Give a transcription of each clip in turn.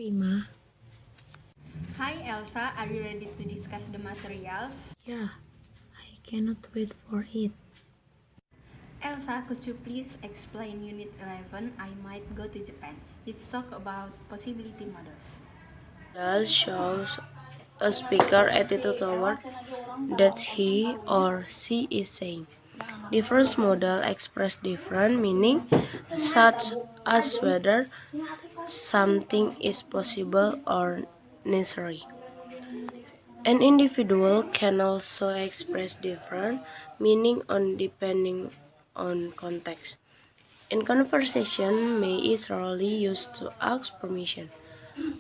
Rima. Hi Elsa, are you ready to discuss the materials? Yeah, I cannot wait for it. Elsa, could you please explain Unit 11, I might go to Japan? Let's talk about possibility models. Model shows a speaker attitude toward that he or she is saying. Different models express different meaning, such as whether something is possible or necessary. An individual can also express different meaning depending on context. In conversation, may is rarely used to ask permission.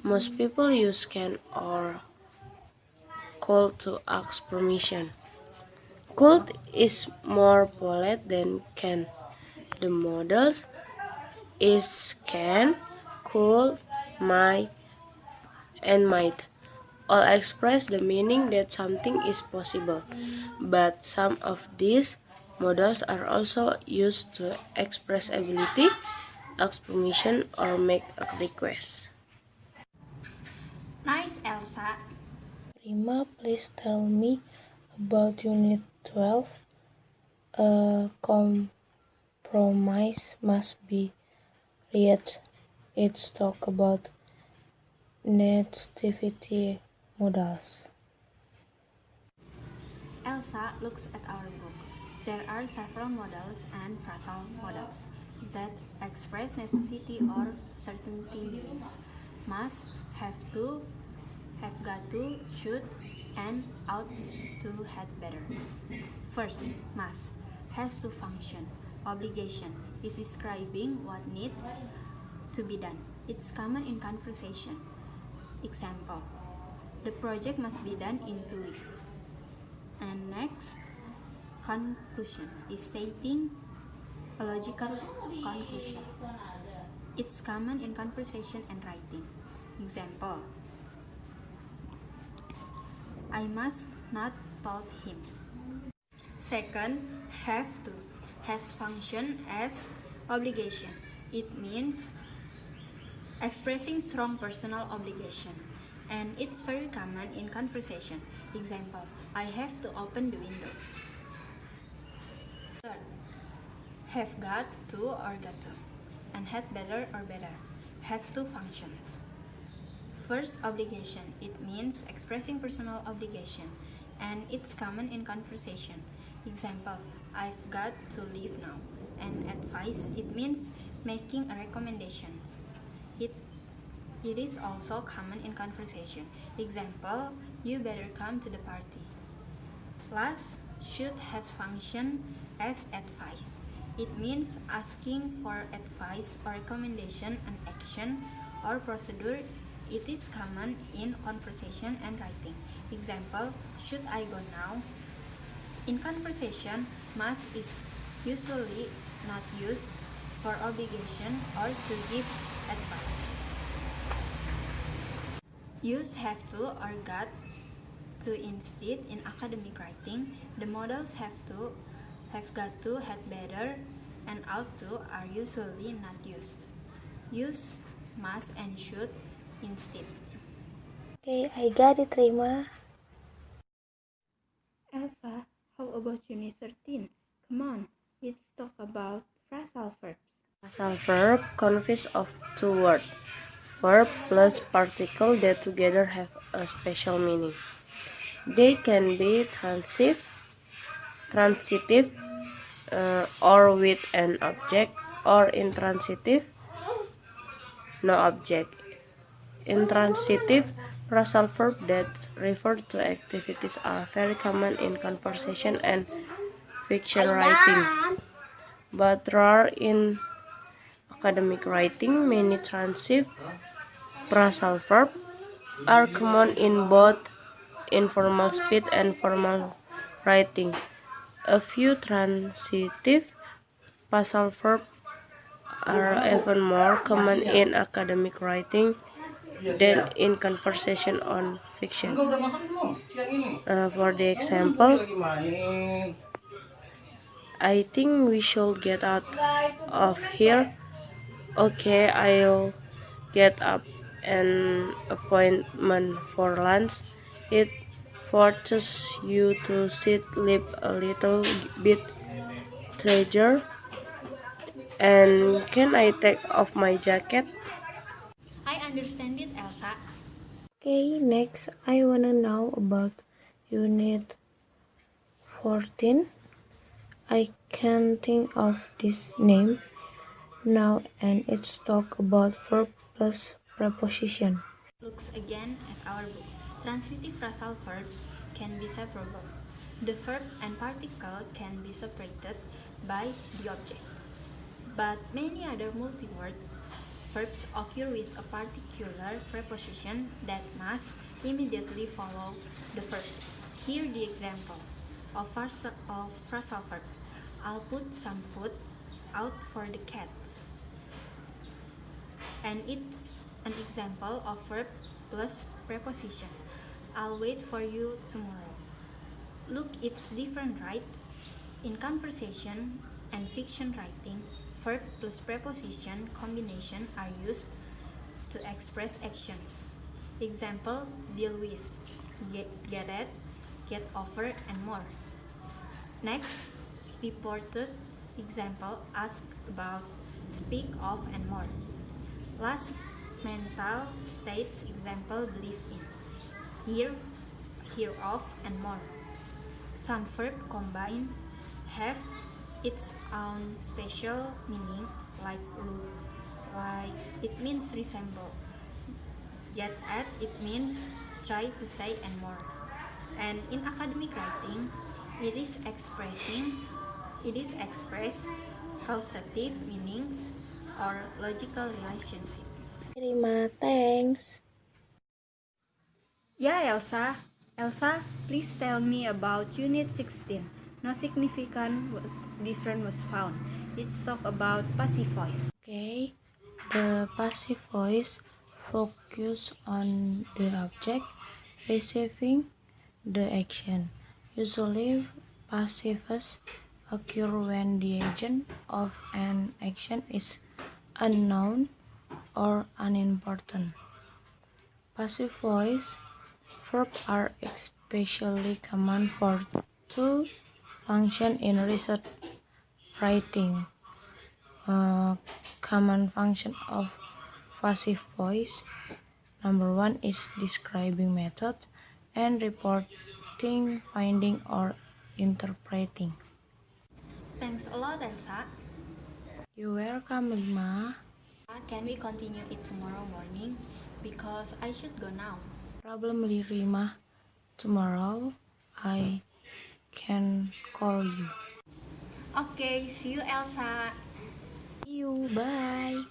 Most people use can or could to ask permission. Could is more polite than can. The models is can, could, might, and might all express the meaning that something is possible, but some of these models are also used to express ability, ask permission, or make a request. Nice Elsa. Rima, please tell me about Unit 12. A compromise must be reached. It's talk about nativity models. Elsa looks at our book. There are several models and phrasal models that express necessity or certainty meanings. Must, have to, have got to, should, and ought to, had better. First, must has to function. Obligation is describing what needs to be done. It's common in conversation. Example: the project must be done in 2 weeks. And next, conclusion is stating a logical conclusion. It's common in conversation and writing. Example: I must not told him. Second, have to has function as obligation. It means expressing strong personal obligation, and it's very common in conversation. Example: I have to open the window. Third, have got to or got to, and had better or better. Have to functions. First, obligation. It means expressing personal obligation, and it's common in conversation. Example: I've got to leave now. And advice, it means making a recommendation. It is also common in conversation. Example: you better come to the party. Last, should has function as advice. It means asking for advice or recommendation, an action or procedure. It is common in conversation and writing. Example: should I go now? In conversation, must is usually not used for obligation or to give advice. Use have to or got to instead in academic writing. The models have to, have got to, had better, and ought to are usually not used. Use must and should instead. Okay, I got it, Rima. Elsa, how about Unit 13? Come on, let's talk about phrasal verbs. Phrasal verb consists of two words, verb plus particle that together have a special meaning. They can be transitive, or with an object, or intransitive, no object. Intransitive phrasal verbs that refer to activities are very common in conversation and fiction writing, but rare in academic writing. Many transitive phrasal verbs are common in both informal speech and formal writing. A few transitive phrasal verbs are even more common in academic writing than in conversation on fiction. For the example, I think we should get out of here. Okay, I'll get up. an appointment for lunch. It forces you to sit up a little bit straighter. And can I take off my jacket? I understand it, Elsa. Okay, next I wanna know about Unit 14. I can think of this name now, and it's talk about verb plus preposition. Looks again at our book. Transitive phrasal verbs can be separable. The verb and particle can be separated by the object. But many other multi-word verbs occur with a particular preposition that must immediately follow the verb. Here the example of phrasal verb. I'll put some food out for the cats. And it's an example of verb plus preposition. I'll wait for you tomorrow. Look, it's different, right? In conversation and fiction writing, verb plus preposition combination are used to express actions. Example, deal with, get at, get over, and more. Next, reported, example, ask about, speak of, and more. Last, mental states, example, believe in, hear of, and more. Some verbs combine have its own special meaning, like look, like it means resemble. Get at, it means try to say, and more. And in academic writing, it is express causative meanings or logical relationship. Terima, thanks. Yeah, Elsa. Elsa, please tell me about Unit 16. No significant difference was found. Let's talk about passive voice. Okay, the passive voice focus on the object receiving the action. Usually, passives occur when the agent of an action is unknown or unimportant. Passive voice verbs are especially common for two functions in research writing. Common function of passive voice. Number one is describing method and reporting finding or interpreting. Thanks a lot, Elsa. You're welcome, Lima. Can we continue it tomorrow morning? Because I should go now. Problem, Lima. Tomorrow I can call you. Okay, see you, Elsa. See you. Bye.